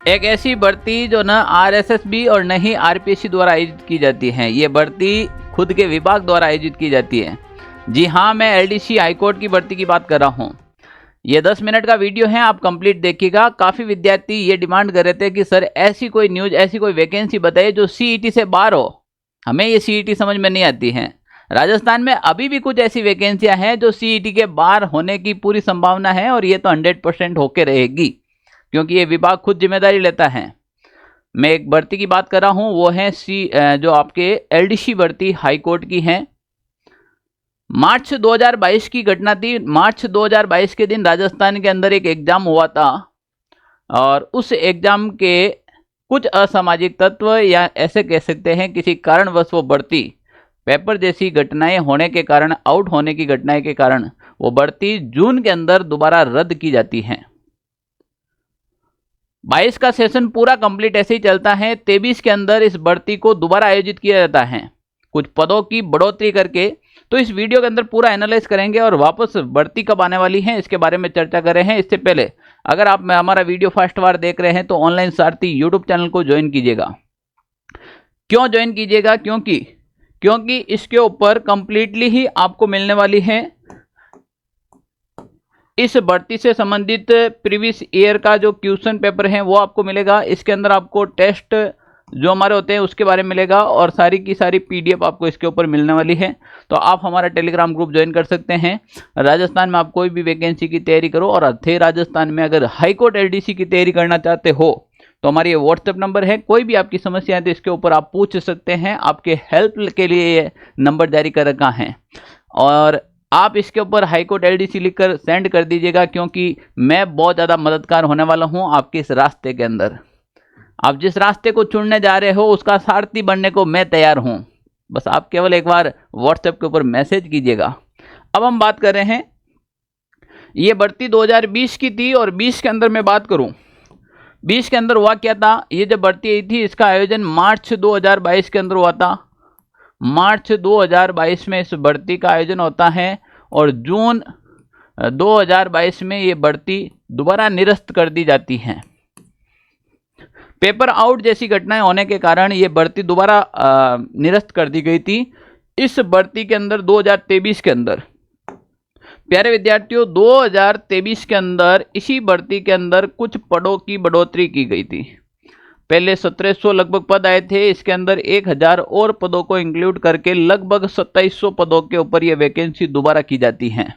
एक ऐसी भर्ती जो न आरएसएसबी और न ही आरपीएससी द्वारा आयोजित की जाती है। ये भर्ती खुद के विभाग द्वारा आयोजित की जाती है। जी हाँ, मैं एलडीसी हाईकोर्ट की भर्ती की बात कर रहा हूँ। ये 10 मिनट का वीडियो है, आप कंप्लीट देखिएगा। काफ़ी विद्यार्थी ये डिमांड कर रहे थे कि सर ऐसी कोई न्यूज़, ऐसी कोई वैकेंसी बताइए जो सीईटी से बाहर हो। हमें ये सीईटी समझ में नहीं आती है। राजस्थान में अभी भी कुछ ऐसी वैकेंसियां हैं जो सीईटी के बाहर होने की पूरी संभावना है, और ये तो 100% होके रहेगी, क्योंकि ये विभाग खुद जिम्मेदारी लेता है। मैं एक भर्ती की बात कर रहा हूँ, वो है जो आपके एलडीसी भर्ती हाईकोर्ट की है। मार्च 2022 की घटना थी। मार्च 2022 के दिन राजस्थान के अंदर एक एग्जाम हुआ था, और उस एग्जाम के कुछ असामाजिक तत्व, या ऐसे कह सकते हैं किसी कारणवश वो भर्ती, पेपर जैसी घटनाएं होने के कारण, आउट होने की घटनाएं के कारण वो भर्ती जून के अंदर दोबारा रद्द की जाती है। 22 का सेशन पूरा कंप्लीट ऐसे ही चलता है। 23 के अंदर इस भर्ती को दोबारा आयोजित किया जाता है, कुछ पदों की बढ़ोतरी करके। तो इस वीडियो के अंदर पूरा एनालाइज करेंगे और वापस भर्ती कब आने वाली है इसके बारे में चर्चा कर रहे हैं। इससे पहले अगर आप हमारा वीडियो फर्स्ट बार देख रहे हैं तो ऑनलाइन सारथी यूट्यूब चैनल को ज्वाइन कीजिएगा। क्यों ज्वाइन कीजिएगा? क्योंकि इसके ऊपर कंप्लीटली ही आपको मिलने वाली है इस भर्ती से संबंधित प्रीवियस ईयर का जो क्वेश्चन पेपर है वो आपको मिलेगा। इसके अंदर आपको टेस्ट जो हमारे होते हैं उसके बारे में मिलेगा, और सारी की सारी पीडीएफ आपको इसके ऊपर मिलने वाली है। तो आप हमारा टेलीग्राम ग्रुप ज्वाइन कर सकते हैं। राजस्थान में आप कोई भी वैकेंसी की तैयारी करो, और थे राजस्थान में अगर हाईकोर्ट एलडीसी की तैयारी करना चाहते हो तो हमारी ये व्हाट्सएप नंबर है। कोई भी आपकी समस्या है तो इसके ऊपर आप पूछ सकते हैं। आपके हेल्प के लिए ये नंबर जारी कर रखा है, और आप इसके ऊपर हाईकोर्ट एलडीसी लिखकर सेंड कर दीजिएगा, क्योंकि मैं बहुत ज़्यादा मददगार होने वाला हूँ आपके इस रास्ते के अंदर। आप जिस रास्ते को चुनने जा रहे हो उसका सारथी बनने को मैं तैयार हूँ। बस आप केवल एक बार व्हाट्सएप के ऊपर मैसेज कीजिएगा। अब हम बात कर रहे हैं, ये भर्ती 2020 की थी, और 20 के अंदर मैं बात करूँ, 20 के अंदर हुआ क्या था। ये जब भर्ती आई थी इसका आयोजन मार्च 2022 के अंदर हुआ था। मार्च 2022 में इस भर्ती का आयोजन होता है, और जून 2022 में ये भर्ती दोबारा निरस्त कर दी जाती है। पेपर आउट जैसी घटनाएं होने के कारण ये भर्ती दोबारा निरस्त कर दी गई थी। इस भर्ती के अंदर 2023 के अंदर, प्यारे विद्यार्थियों, 2023 के अंदर इसी भर्ती के अंदर कुछ पदों की बढ़ोतरी की गई थी। पहले 1700 लगभग पद आए थे, इसके अंदर 1000 और पदों को इंक्लूड करके लगभग 2700 पदों के ऊपर ये वैकेंसी दोबारा की जाती है।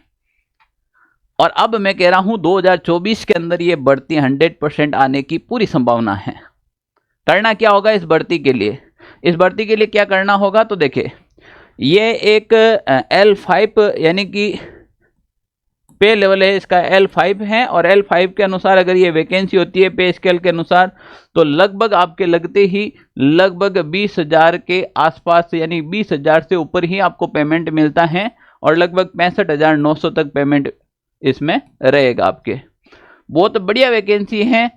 और अब मैं कह रहा हूं 2024 के अंदर ये भर्ती 100% आने की पूरी संभावना है। करना क्या होगा इस भर्ती के लिए? इस भर्ती के लिए क्या करना होगा तो देखिए, ये एक L5 यानी कि पे लेवल है, इसका L5 है, और L5 के अनुसार अगर ये वैकेंसी होती है पे स्केल के अनुसार, तो लगभग आपके लगते ही लगभग 20,000 के आसपास, यानी 20,000 से ऊपर ही आपको पेमेंट मिलता है, और लगभग 65,900 तक पेमेंट इसमें रहेगा आपके। बहुत बढ़िया वैकेंसी है,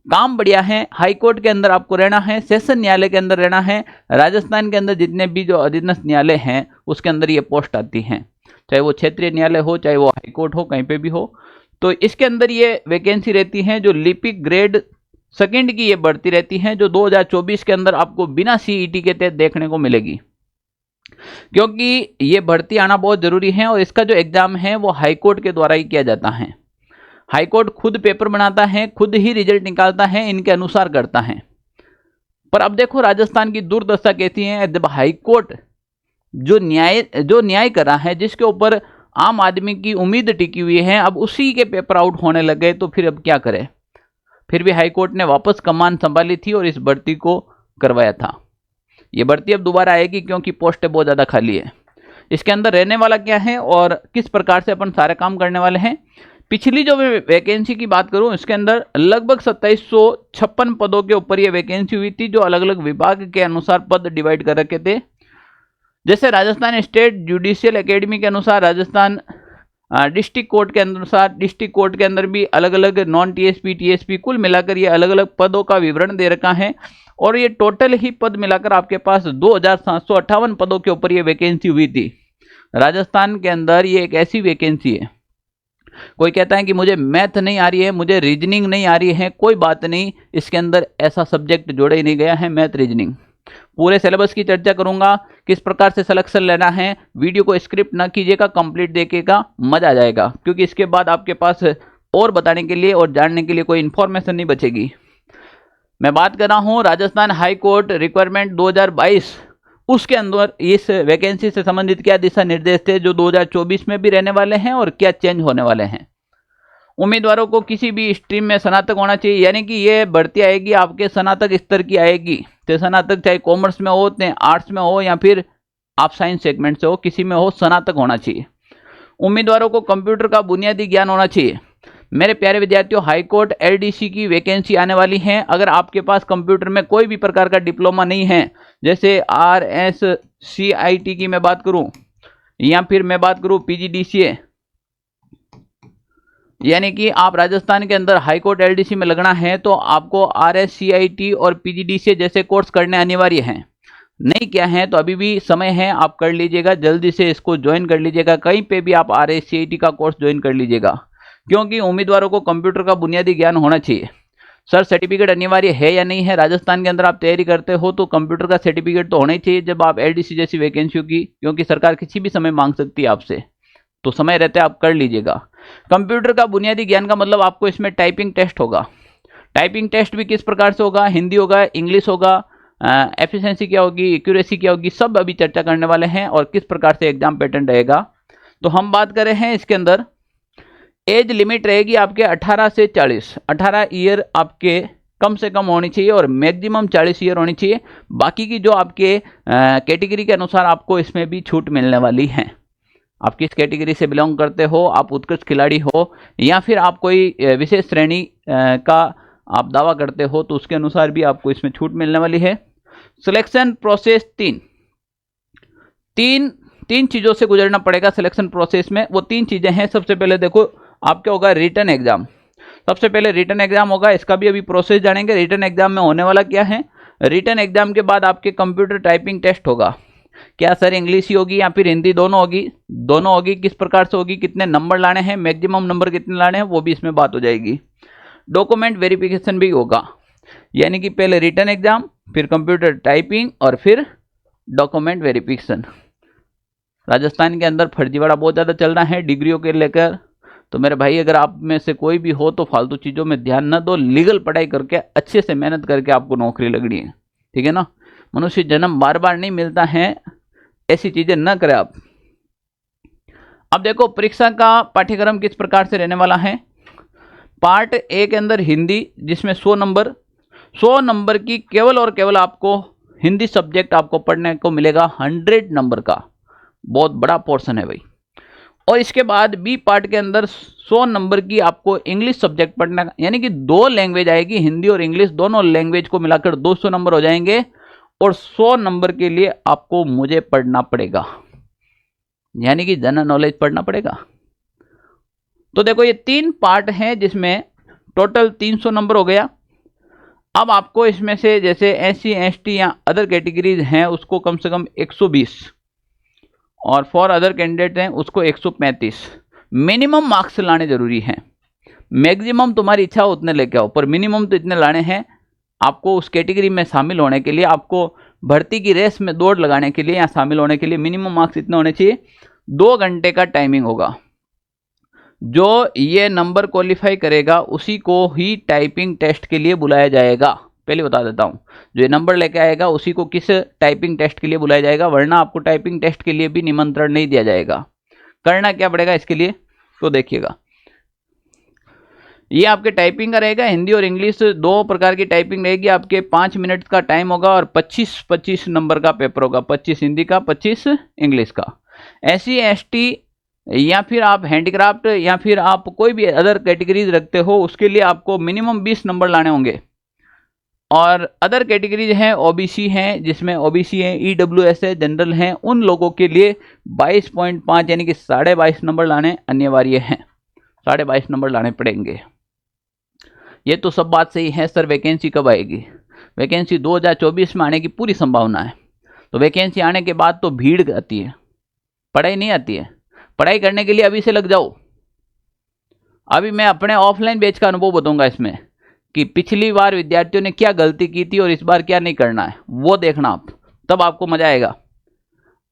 काम बढ़िया है। हाईकोर्ट के अंदर आपको रहना है, सेशन न्यायालय के अंदर रहना है। राजस्थान के अंदर जितने भी जो अधीनस्थ न्यायालय हैं उसके अंदर ये पोस्ट आती हैं, चाहे वो क्षेत्रीय न्यायालय हो, चाहे वो हाईकोर्ट हो, कहीं पे भी हो। तो इसके अंदर ये वैकेंसी रहती है जो लिपिक ग्रेड सेकंड की ये बढ़ती रहती है, जो 2024 के अंदर आपको बिना सीईटी के तहत देखने को मिलेगी। क्योंकि ये भर्ती आना बहुत जरूरी है, और इसका जो एग्जाम है वो हाईकोर्ट के द्वारा ही किया जाता है। हाईकोर्ट खुद पेपर बनाता है, खुद ही रिजल्ट निकालता है, इनके अनुसार करता है। पर अब देखो राजस्थान की दुर्दशा कैसी है, जब हाईकोर्ट जो न्याय कर रहा है, जिसके ऊपर आम आदमी की उम्मीद टिकी हुई है, अब उसी के पेपर आउट होने लगे, तो फिर अब क्या करें। फिर भी हाईकोर्ट ने वापस कमान संभाली थी और इस भर्ती को करवाया था। ये भर्ती अब दोबारा आएगी, क्योंकि पोस्टें बहुत ज़्यादा खाली है। इसके अंदर रहने वाला क्या है और किस प्रकार से अपन सारे काम करने वाले हैं। पिछली जो वैकेंसी की बात करूं, इसके अंदर लगभग 2756 पदों के ऊपर ये वैकेंसी हुई थी, जो अलग अलग विभाग के अनुसार पद डिवाइड कर रखे थे। जैसे राजस्थान स्टेट जुडिशियल एकेडमी के अनुसार, राजस्थान डिस्ट्रिक्ट कोर्ट के अनुसार, डिस्ट्रिक्ट कोर्ट के अंदर भी अलग अलग नॉन टीएसपी, टीएसपी, कुल मिलाकर ये अलग अलग पदों का विवरण दे रखा है। और ये टोटल ही पद मिलाकर आपके पास 2758 पदों के ऊपर ये वैकेंसी हुई थी। राजस्थान के अंदर ये एक ऐसी वैकेंसी है कोई कहता है कि मुझे मैथ नहीं आ रही है, मुझे रीजनिंग नहीं आ रही है, कोई बात नहीं, इसके अंदर ऐसा सब्जेक्ट जोड़ा ही नहीं गया है मैथ रीजनिंग। पूरे सिलेबस की चर्चा करूंगा, किस प्रकार से सिलेक्शन लेना है। वीडियो को स्क्रिप्ट ना कीजिएगा, कंप्लीट देखिएगा, मजा आ जाएगा, क्योंकि इसके बाद आपके पास और बताने के लिए और जानने के लिए कोई इन्फॉर्मेशन नहीं बचेगी। मैं बात कर रहा हूं राजस्थान हाई कोर्ट रिक्वायरमेंट 2022, उसके अंदर इस वैकेंसी से संबंधित क्या दिशा निर्देश थे जो 2024 में भी रहने वाले हैं और क्या चेंज होने वाले हैं। उम्मीदवारों को किसी भी स्ट्रीम में स्नातक होना चाहिए, यानी कि ये भर्ती आएगी आपके स्नातक स्तर की आएगी। तो स्नातक चाहे कॉमर्स में हो, चाहे आर्ट्स में हो, या फिर आप साइंस सेगमेंट से हो, किसी में हो, स्नातक होना चाहिए। उम्मीदवारों को कंप्यूटर का बुनियादी ज्ञान होना चाहिए। मेरे प्यारे विद्यार्थियों, हाईकोर्ट एलडीसी की वैकेंसी आने वाली है। अगर आपके पास कंप्यूटर में कोई भी प्रकार का डिप्लोमा नहीं है, जैसे RSCIT की मैं बात करूं, या फिर मैं बात करूं PGDCA, यानी कि आप राजस्थान के अंदर हाईकोर्ट एलडीसी में लगना है तो आपको RSCIT और PGDCA जैसे कोर्स करने अनिवार्य हैं। नहीं क्या है तो अभी भी समय है, आप कर लीजिएगा, जल्दी से इसको ज्वाइन कर लीजिएगा। कहीं पे भी आप RSCIT का कोर्स ज्वाइन कर लीजिएगा, क्योंकि उम्मीदवारों को कंप्यूटर का बुनियादी ज्ञान होना चाहिए। सर सर्टिफिकेट अनिवार्य है या नहीं है? राजस्थान के अंदर आप तैयारी करते हो तो कंप्यूटर का सर्टिफिकेट तो होना ही चाहिए जब आप एलडीसी जैसी वैकेंसियों की, क्योंकि सरकार किसी भी समय मांग सकती है आपसे, तो समय रहते आप कर लीजिएगा। कंप्यूटर का बुनियादी ज्ञान का मतलब आपको इसमें टाइपिंग टेस्ट होगा। टाइपिंग टेस्ट भी किस प्रकार से होगा? हिंदी होगा, इंग्लिश होगा, एफिशिएंसी क्या होगी, एक्यूरेसी क्या होगी, सब अभी चर्चा करने वाले हैं, और किस प्रकार से एग्जाम पैटर्न रहेगा। तो हम बात कर रहे हैं इसके अंदर एज लिमिट रहेगी आपके 18 से 40, 18 ईयर आपके कम से कम होनी चाहिए और मैक्सिमम 40 ईयर होनी चाहिए। बाकी की जो आपके कैटेगरी के अनुसार आपको इसमें भी छूट मिलने वाली है। आप किस कैटेगरी से बिलोंग करते हो, आप उत्कृष्ट खिलाड़ी हो, या फिर आप कोई विशेष श्रेणी का आप दावा करते हो, तो उसके अनुसार भी आपको इसमें छूट मिलने वाली है। सिलेक्शन प्रोसेस तीन चीज़ों से गुजरना पड़ेगा सिलेक्शन प्रोसेस में। वो 3 चीज़ें हैं। सबसे पहले देखो आपका होगा रिटन एग्जाम। सबसे पहले रिटन एग्जाम होगा, इसका भी अभी प्रोसेस जानेंगे। रिटन एग्जाम में होने वाला क्या है? रिटन एग्जाम के बाद आपके कंप्यूटर टाइपिंग टेस्ट होगा। क्या सर इंग्लिश ही होगी या फिर हिंदी? दोनों होगी, दोनों होगी। किस प्रकार से होगी, कितने नंबर लाने हैं, मैक्सिमम नंबर कितने लाने हैं, वो भी इसमें बात हो जाएगी। डॉक्यूमेंट वेरिफिकेशन भी होगा, यानी कि पहले रिटन एग्जाम, फिर कंप्यूटर टाइपिंग और फिर डॉक्यूमेंट वेरिफिकेशन। राजस्थान के अंदर फर्जीवाड़ा बहुत ज़्यादा चल रहा है डिग्रियों के लेकर, तो मेरे भाई अगर आप में से कोई भी हो तो फालतू चीज़ों में ध्यान न दो, लीगल पढ़ाई करके अच्छे से मेहनत करके आपको नौकरी लगनी है, ठीक है ना। मनुष्य जन्म बार बार नहीं मिलता है, ऐसी चीज़ें न करें आप। अब देखो परीक्षा का पाठ्यक्रम किस प्रकार से रहने वाला है। पार्ट ए के अंदर हिंदी, जिसमें 100 नंबर की केवल और केवल आपको हिंदी सब्जेक्ट आपको पढ़ने को मिलेगा, 100 नंबर का, बहुत बड़ा पोर्शन है भाई। और इसके बाद बी पार्ट के अंदर 100 नंबर की आपको इंग्लिश सब्जेक्ट पढ़ना, यानी कि 2 लैंग्वेज आएगी, हिंदी और इंग्लिश, दोनों लैंग्वेज को मिलाकर 200 नंबर हो जाएंगे। और 100 नंबर के लिए आपको मुझे पढ़ना पड़ेगा, यानी कि जनरल नॉलेज पढ़ना पड़ेगा। तो देखो ये 3 पार्ट हैं जिसमें टोटल 300 नंबर हो गया। अब आपको इसमें से जैसे SC ST या अदर कैटेगरीज हैं उसको कम से कम 120, और फॉर अदर कैंडिडेट हैं उसको 135 मिनिमम मार्क्स लाने जरूरी हैं। मैक्सिमम तुम्हारी इच्छा हो उतने लेके आओ, पर मिनिमम तो इतने लाने हैं आपको उस कैटेगरी में शामिल होने के लिए, आपको भर्ती की रेस में दौड़ लगाने के लिए या शामिल होने के लिए मिनिमम मार्क्स इतने होने चाहिए। 2 घंटे का टाइमिंग होगा। जो ये नंबर क्वालिफाई करेगा उसी को ही टाइपिंग टेस्ट के लिए बुलाया जाएगा। पहले बता देता हूँ, जो ये नंबर लेके आएगा उसी को किस टाइपिंग टेस्ट के लिए बुलाया जाएगा, वरना आपको टाइपिंग टेस्ट के लिए भी निमंत्रण नहीं दिया जाएगा। करना क्या पड़ेगा इसके लिए, तो देखिएगा, ये आपके टाइपिंग का रहेगा। हिंदी और इंग्लिश 2 प्रकार की टाइपिंग रहेगी। आपके 5 मिनट का टाइम होगा और 25 नंबर का पेपर होगा, 25 हिंदी का, 25 इंग्लिश का। SC ST या फिर आप हैंडीक्राफ्ट या फिर आप कोई भी अदर कैटेगरीज रखते हो उसके लिए आपको मिनिमम 20 नंबर लाने होंगे। और अदर कैटेगरीज हैं, OBC हैं, जिसमें OBC है, EWS है, जनरल हैं, उन लोगों के लिए 22.5 यानी कि 22.5 नंबर लाने अनिवार्य हैं। 22.5 नंबर लाने पड़ेंगे। ये तो सब बात सही है। सर वैकेंसी कब आएगी? वैकेंसी 2024 में आने की पूरी संभावना है। तो वैकेंसी आने के बाद तो भीड़ आती है, पढ़ाई नहीं आती है। पढ़ाई करने के लिए अभी से लग जाओ, अभी मैं अपने ऑफलाइन बैच का अनुभव बताऊंगा इसमें कि पिछली बार विद्यार्थियों ने क्या गलती की थी और इस बार क्या नहीं करना है, वो देखना आप, तब आपको मजा आएगा।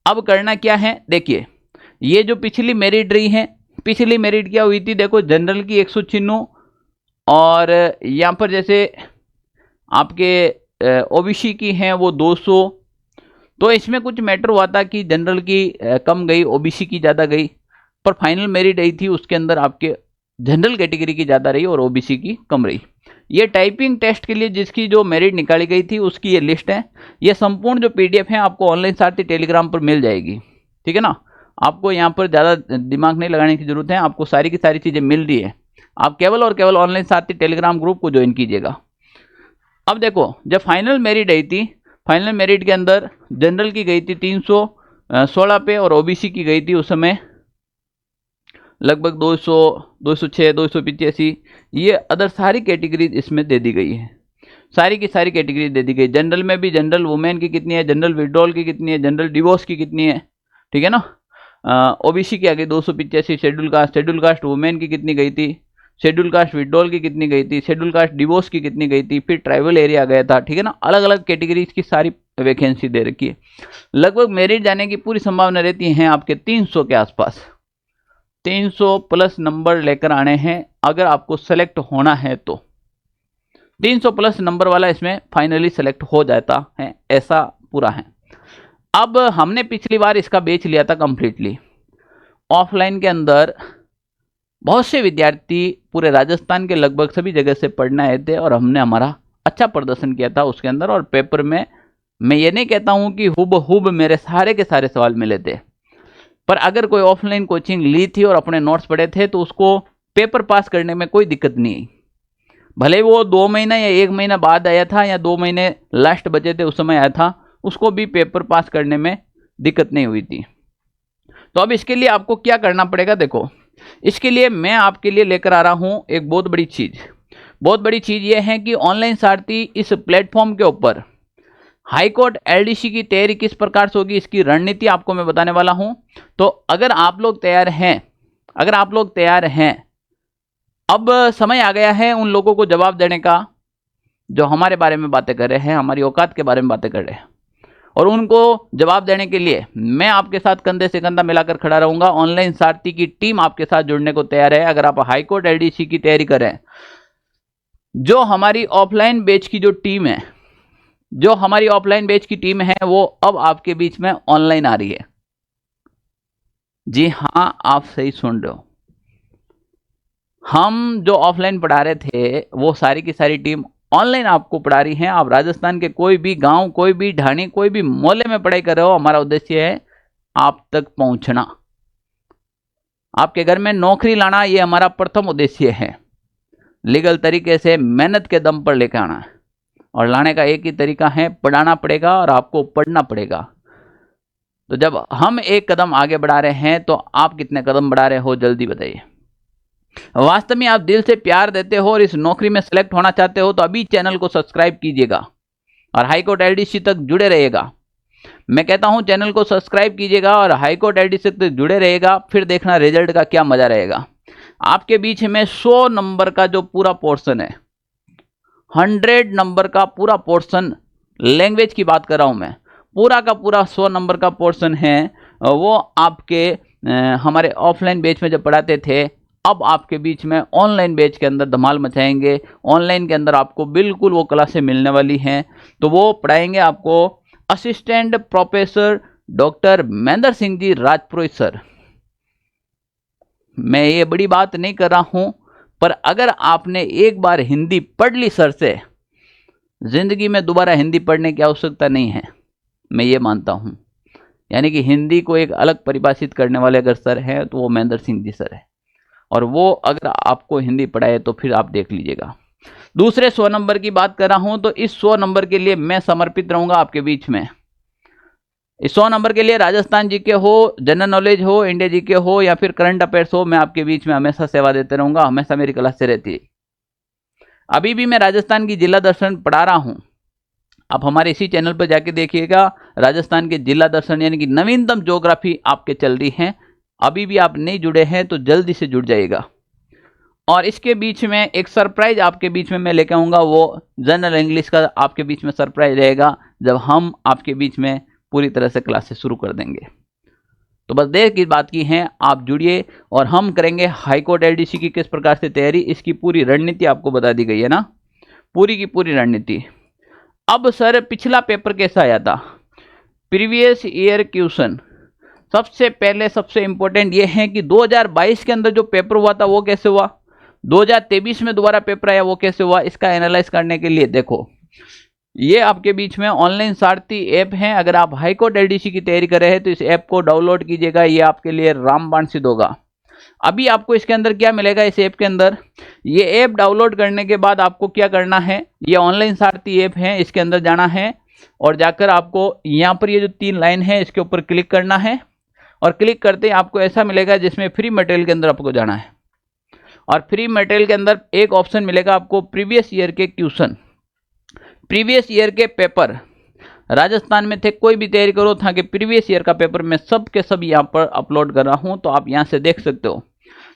अब करना क्या है, देखिए ये जो पिछली मेरिट रही है, पिछली मेरिट क्या हुई थी, देखो जनरल की 196 और यहाँ पर जैसे आपके ओबीसी की हैं वो 200। तो इसमें कुछ मैटर हुआ था कि जनरल की कम गई, ओबीसी की ज़्यादा गई, पर फाइनल मेरिट आई थी उसके अंदर आपके जनरल कैटेगरी की ज़्यादा रही और ओबीसी की कम रही। ये टाइपिंग टेस्ट के लिए जिसकी जो मेरिट निकाली गई थी उसकी ये लिस्ट है। ये संपूर्ण जो पीडीएफ है आपको ऑनलाइन सारथी टेलीग्राम पर मिल जाएगी, ठीक है ना। आपको यहाँ पर ज़्यादा दिमाग नहीं लगाने की जरूरत है, आपको सारी की सारी चीज़ें मिल रही है। आप केवल और केवल ऑनलाइन सारथी टेलीग्राम ग्रुप को ज्वाइन कीजिएगा। अब देखो जब फाइनल मेरिट आई थी, फाइनल मेरिट के अंदर जनरल की गई थी 316 पे और ओबीसी की गई थी उस समय लगभग 200, 206, 285। ये अदर सारी कैटेगरी इसमें दे दी गई है, सारी की सारी कैटेगरी दे दी गई। जनरल में भी जनरल वुमेन की कितनी है, जनरल विड्रॉल की कितनी है, जनरल डिवोर्स की कितनी है, ठीक है ना। ओबीसी की आ गई 285। शेड्यूल कास्ट वुमेन की कितनी गई थी, शेड्यूल कास्ट विड्रॉल की कितनी गई थी, शेड्यूल कास्ट डिवोर्स की कितनी गई थी, फिर ट्राइबल एरिया गया था, ठीक है ना। अलग अलग कैटेगरीज की सारी वैकेंसी दे रखी है। लगभग मेरिट जाने की पूरी संभावना रहती है आपके 300 के आसपास। 300 प्लस नंबर लेकर आने हैं अगर आपको सेलेक्ट होना है तो। 300 प्लस नंबर वाला इसमें फाइनली सेलेक्ट हो जाता है, ऐसा पूरा है। अब हमने पिछली बार इसका बेच लिया था कंप्लीटली। ऑफलाइन के अंदर बहुत से विद्यार्थी पूरे राजस्थान के लगभग सभी जगह से पढ़ने आए थे और हमने हमारा अच्छा प्रदर्शन किया था उसके अंदर। और पेपर में मैं ये नहीं कहता हूँ कि हुब मेरे सारे के सारे सवाल मिले थे, पर अगर कोई ऑफलाइन कोचिंग ली थी और अपने नोट्स पढ़े थे तो उसको पेपर पास करने में कोई दिक्कत नहीं आई। भले वो 2 महीना या 1 महीना बाद आया था या 2 महीने लास्ट बचे थे उस समय आया था, उसको भी पेपर पास करने में दिक्कत नहीं हुई थी। तो अब इसके लिए आपको क्या करना पड़ेगा, देखो इसके लिए मैं आपके लिए लेकर आ रहा हूं एक बहुत बड़ी चीज। बहुत बड़ी चीज ये है कि ऑनलाइन सारथी इस प्लेटफॉर्म के ऊपर हाईकोर्ट एलडीसी की तैयारी किस प्रकार से होगी, इसकी रणनीति आपको मैं बताने वाला हूं। तो अगर आप लोग तैयार हैं, अब समय आ गया है उन लोगों को जवाब देने का जो हमारे बारे में बातें कर रहे हैं, हमारी औकात के बारे में बातें कर रहे हैं। और उनको जवाब देने के लिए मैं आपके साथ कंधे से कंधा मिलाकर खड़ा रहूंगा। ऑनलाइन सारथी की टीम आपके साथ जुड़ने को तैयार है। अगर आप हाईकोर्ट एलडीसी की तैयारी करें, जो हमारी ऑफलाइन बैच की जो टीम है, वो अब आपके बीच में ऑनलाइन आ रही है। जी हां, आप सही सुन रहे हो। हम जो ऑफलाइन पढ़ा रहे थे वो सारी की सारी टीम ऑनलाइन आपको पढ़ा रही है। आप राजस्थान के कोई भी गांव, कोई भी ढाणी, कोई भी मोहल्ले में पढ़ाई कर रहे हो, हमारा उद्देश्य है आप तक पहुंचना, आपके घर में नौकरी लाना, ये हमारा प्रथम उद्देश्य है। लीगल तरीके से मेहनत के दम पर लेकर आना है और लाने का एक ही तरीका है, पढ़ाना पड़ेगा और आपको पढ़ना पड़ेगा। तो जब हम एक कदम आगे बढ़ा रहे हैं तो आप कितने कदम बढ़ा रहे हो, जल्दी बताइए। वास्तव में आप दिल से प्यार देते हो और इस नौकरी में सेलेक्ट होना चाहते हो तो अभी चैनल को सब्सक्राइब कीजिएगा और हाईकोर्ट एलडीसी तक जुड़े रहिएगा। मैं कहता हूं चैनल को सब्सक्राइब कीजिएगा और हाईकोर्ट एलडीसी तक जुड़े रहिएगा, फिर देखना रिजल्ट का क्या मजा रहेगा। आपके बीच में 100 नंबर का जो पूरा पोर्शन है, 100 नंबर का पूरा पोर्शन, लैंग्वेज की बात कर रहा हूं मैं, पूरा का पूरा 100 नंबर का पोर्शन है वो आपके हमारे ऑफलाइन बैच में जब पढ़ाते थे, अब आपके बीच में ऑनलाइन बैच के अंदर धमाल मचाएंगे। ऑनलाइन के अंदर आपको बिल्कुल वो क्लासें मिलने वाली हैं। तो वो पढ़ाएंगे आपको assistant professor doctor Mahendra Singh ji Rajpurohit sir. मैं ये बड़ी बात नहीं कर रहा हूं, पर अगर आपने एक बार हिंदी पढ़ ली सर से, जिंदगी में दोबारा हिंदी पढ़ने की आवश्यकता नहीं है, मैं ये मानता हूं। यानी कि हिंदी को एक अलग परिभाषित करने वाले अगर सर हैं तो वो महेंद्र सिंह जी सर है, और वो अगर आपको हिंदी पढ़ाए तो फिर आप देख लीजिएगा। दूसरे 100 नंबर की बात कर रहा हूं तो इस 100 नंबर के लिए मैं समर्पित रहूंगा आपके बीच में। इस 100 नंबर के लिए राजस्थान जीके हो, जनरल नॉलेज हो, इंडिया जीके हो या फिर करंट अफेयर्स हो, मैं आपके बीच में हमेशा सेवा देते रहूंगा, हमेशा मेरी क्लास से रहती है। अभी भी मैं राजस्थान की जिला दर्शन पढ़ा रहा हूं। आप हमारे इसी चैनल पर जाके देखिएगा, राजस्थान के जिला दर्शन यानी कि नवीनतम ज्योग्राफी आपके चल रही है। अभी भी आप नहीं जुड़े हैं तो जल्दी से जुड़ जाइएगा। और इसके बीच में एक सरप्राइज आपके बीच में मैं लेके आऊँगा, वो जनरल इंग्लिश का आपके बीच में सरप्राइज रहेगा जब हम आपके बीच में पूरी तरह से क्लासेस शुरू कर देंगे। तो बस देर की बात की है, आप जुड़िए और हम करेंगे हाईकोर्ट एलडीसी की किस प्रकार से तैयारी, इसकी पूरी रणनीति आपको बता दी गई है ना, पूरी की पूरी रणनीति। अब सर पिछला पेपर कैसा आया था, प्रीवियस ईयर क्वेश्चन। सबसे पहले सबसे इंपॉर्टेंट ये है कि 2022 के अंदर जो पेपर हुआ था वो कैसे हुआ, 2023 में दोबारा पेपर आया वो कैसे हुआ, इसका एनालाइज करने के लिए देखो ये आपके बीच में ऑनलाइन सारथी ऐप है। अगर आप हाईकोर्ट एलडीसी की तैयारी कर रहे हैं तो इस ऐप को डाउनलोड कीजिएगा, ये आपके लिए रामबाण सिद्ध होगा। अभी आपको इसके अंदर क्या मिलेगा, इस ऐप के अंदर ये ऐप डाउनलोड करने के बाद आपको क्या करना है, ये ऑनलाइन सारथी ऐप है, इसके अंदर जाना है और जाकर आपको यहाँ पर ये जो 3 लाइन है इसके ऊपर क्लिक करना है और क्लिक करते ही आपको ऐसा मिलेगा जिसमें फ्री मटेरियल के अंदर आपको जाना है और फ्री मटेरियल के अंदर एक ऑप्शन मिलेगा आपको प्रीवियस ईयर के क्वेश्चन, प्रीवियस ईयर के पेपर राजस्थान में थे, कोई भी तैयारी करो था कि प्रीवियस ईयर का पेपर मैं सब के सब यहाँ पर अपलोड कर रहा हूँ, तो आप यहाँ से देख सकते हो।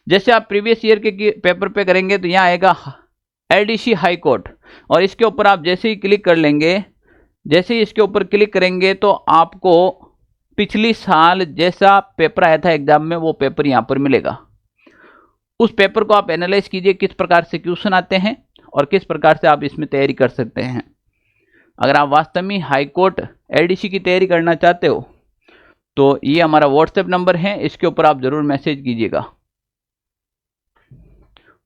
जैसे आप प्रीवियस ईयर के पेपर पे करेंगे तो यहाँ आएगा एलडीसी हाई कोर्ट और इसके ऊपर आप जैसे ही क्लिक कर लेंगे, जैसे ही इसके ऊपर क्लिक करेंगे तो आपको पिछली साल जैसा पेपर आया था एग्जाम में वो पेपर यहाँ पर मिलेगा। उस पेपर को आप एनालाइज कीजिए किस प्रकार से क्वेश्चन आते हैं और किस प्रकार से आप इसमें तैयारी कर सकते हैं। अगर आप वास्तव में हाईकोर्ट एलडीसी की तैयारी करना चाहते हो तो ये हमारा व्हाट्सएप नंबर है, इसके ऊपर आप जरूर मैसेज कीजिएगा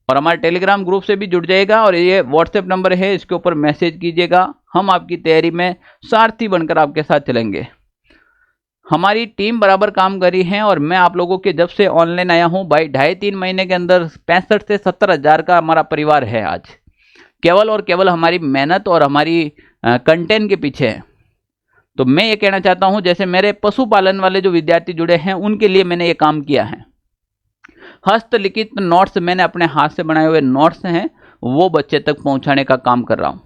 और हमारे टेलीग्राम ग्रुप से भी जुड़ जाएगा और ये व्हाट्सएप नंबर है, इसके ऊपर मैसेज कीजिएगा। हम आपकी तैयारी में सारथी बनकर आपके साथ चलेंगे। हमारी टीम बराबर काम करी है और मैं आप लोगों के जब से ऑनलाइन आया हूं भाई 2.5-3 महीने के अंदर 65 से 70 हज़ार का हमारा परिवार है आज, केवल और केवल हमारी मेहनत और हमारी कंटेंट के पीछे है। तो मैं ये कहना चाहता हूं जैसे मेरे पशुपालन वाले जो विद्यार्थी जुड़े हैं उनके लिए मैंने ये काम किया है। हस्तलिखित नोट्स मैंने अपने हाथ से बनाए हुए नोट्स हैं वो बच्चे तक पहुंचाने का काम कर रहा हूं।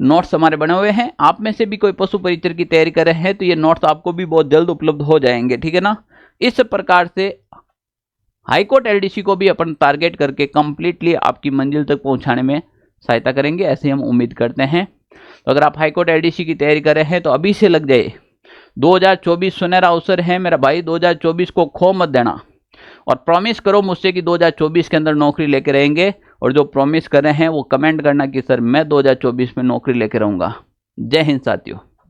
नोट्स हमारे बने हुए हैं, आप में से भी कोई पशु परिचर की तैयारी कर रहे हैं तो ये नोट्स आपको भी बहुत जल्द उपलब्ध हो जाएंगे, ठीक है ना। इस प्रकार से हाईकोर्ट एलडीसी को भी अपन टारगेट करके कंप्लीटली आपकी मंजिल तक पहुंचाने में सहायता करेंगे, ऐसे हम उम्मीद करते हैं। तो अगर आप हाईकोर्ट एलडीसी की तैयारी कर रहे हैं तो अभी से लग जाए, 2024 सुनहरा अवसर है मेरा भाई, 2024 को खो मत देना और प्रॉमिस करो मुझसे कि 2024 के अंदर नौकरी लेके रहेंगे। और जो प्रॉमिस कर रहे हैं वो कमेंट करना कि सर मैं 2024 में नौकरी लेके रहूंगा। जय हिंद साथियों।